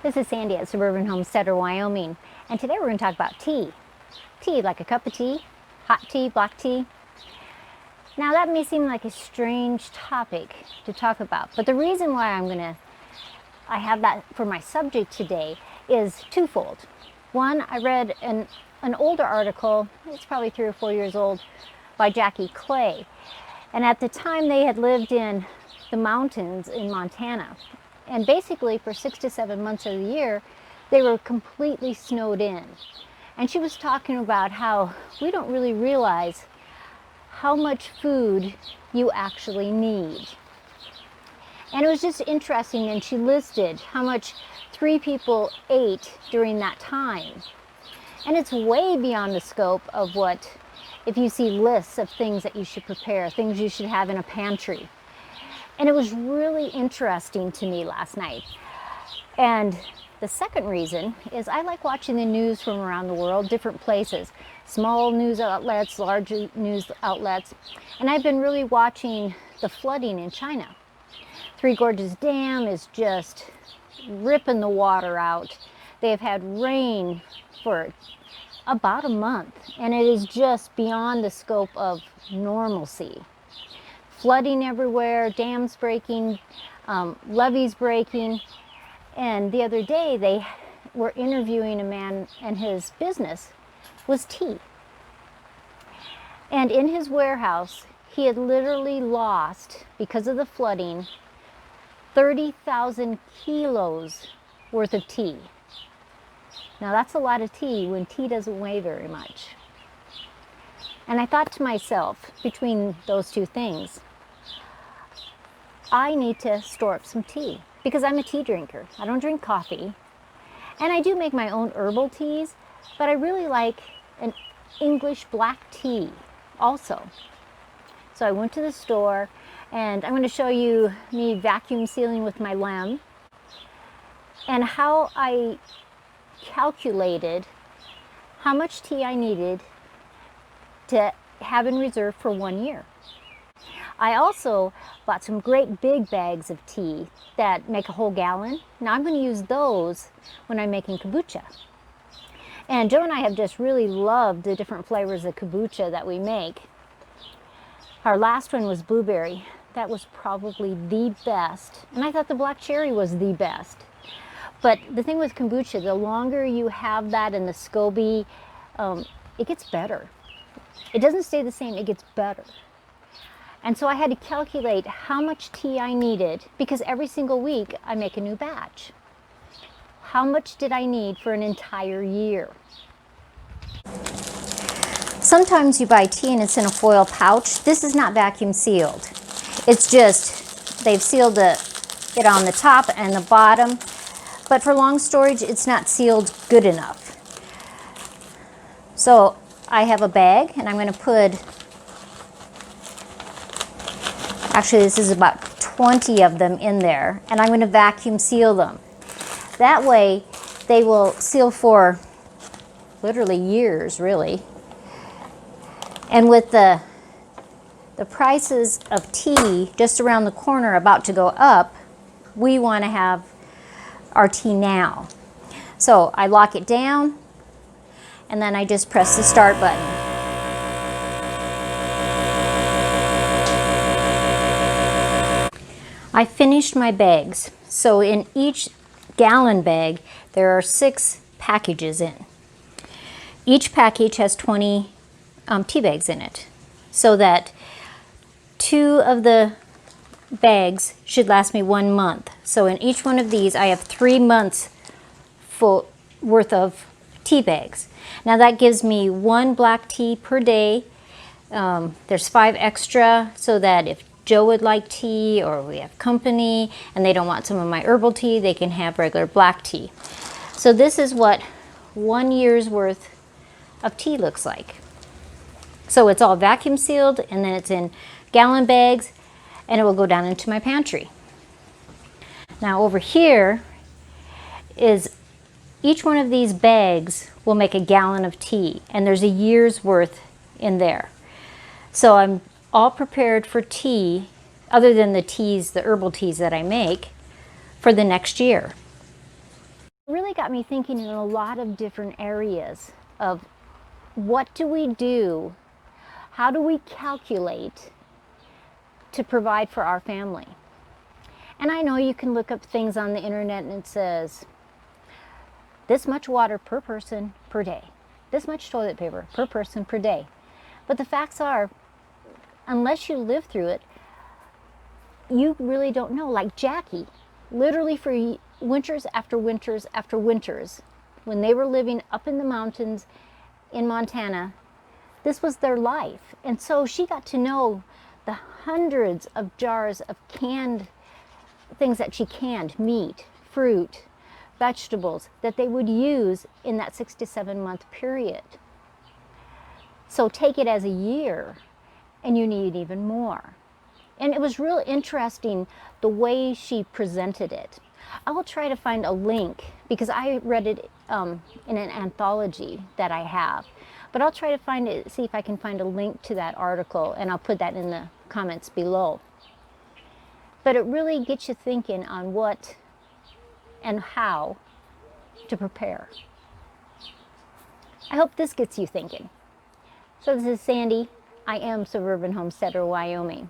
This is Sandy at Suburban Homesteader, Wyoming, and today we're going to talk about tea. Tea, like a cup of tea, hot tea, black tea. Now that may seem like a strange topic to talk about, but the reason why I have that for my subject today is twofold. One, I read an older article, it's probably 3 or 4 years old, by Jackie Clay. And at the time they had lived in the mountains in Montana. And basically for 6 to 7 months of the year, they were completely snowed in. And she was talking about how we don't really realize how much food you actually need. And it was just interesting, and she listed how much 3 people ate during that time. And it's way beyond the scope of what, if you see lists of things that you should prepare, things you should have in a pantry. And it was really interesting to me last night. And the second reason is I like watching the news from around the world, different places, small news outlets, large news outlets. And I've been really watching the flooding in China. Three Gorges Dam is just ripping the water out. They've had rain for about a month, and it is just beyond the scope of normalcy. Flooding everywhere, dams breaking, levees breaking. And the other day they were interviewing a man, and his business was tea. And in his warehouse, he had literally lost, because of the flooding, 30,000 kilos worth of tea. Now that's a lot of tea when tea doesn't weigh very much. And I thought to myself, between those two things, I need to store up some tea because I'm a tea drinker. I don't drink coffee. And I do make my own herbal teas, but I really like an English black tea also. So I went to the store, and I'm going to show you me vacuum sealing with my lem and how I calculated how much tea I needed to have in reserve for 1 year. I also bought some great big bags of tea that make a whole gallon. Now I'm going to use those when I'm making kombucha. And Joe and I have just really loved the different flavors of kombucha that we make. Our last one was blueberry. That was probably the best. And I thought the black cherry was the best. But the thing with kombucha, the longer you have that in the SCOBY, it gets better. It doesn't stay the same, it gets better. And so I had to calculate how much tea I needed, because every single week I make a new batch. How much did I need for an entire year? Sometimes you buy tea and it's in a foil pouch. This is not vacuum sealed. It's just, they've sealed it on the top and the bottom, but for long storage it's not sealed good enough. So I have a bag, and I'm going to put, actually this is about 20 of them in there, and I'm going to vacuum seal them. That way they will seal for literally years, really. And with the prices of tea just around the corner about to go up, we want to have our tea now. So I lock it down, and then I just press the start button. I finished my bags. So in each gallon bag, there are 6 packages in. Each package has 20 tea bags in it, so that 2 of the bags should last me 1 month. So in each one of these, I have 3 months full worth of tea bags. Now that gives me 1 black tea per day. There's 5 extra, so that if Joe would like tea, or we have company and they don't want some of my herbal tea, they can have regular black tea. So this is what 1 year's worth of tea looks like. So it's all vacuum sealed, and then it's in gallon bags, and it will go down into my pantry. Now over here is, each one of these bags will make a gallon of tea, and there's a year's worth in there. So I'm all prepared for tea, other than the teas, the herbal teas that I make, for the next year. Really got me thinking in a lot of different areas of what do we do? How do we calculate to provide for our family? And I know you can look up things on the internet and it says, this much water per person per day, this much toilet paper per person per day. But the facts are, unless you live through it, you really don't know. Like Jackie, literally for winters after winters after winters, when they were living up in the mountains in Montana, this was their life. And so she got to know the hundreds of jars of canned things that she canned, meat, fruit, vegetables, that they would use in that 6 to 7 month period. So take it as a year and you need even more. And it was real interesting the way she presented it. I will try to find a link because I read it in an anthology that I have. But I'll try to find it, see if I can find a link to that article, and I'll put that in the comments below. But it really gets you thinking on what and how to prepare. I hope this gets you thinking. So this is Sandy. I am Suburban Homesteader, Wyoming.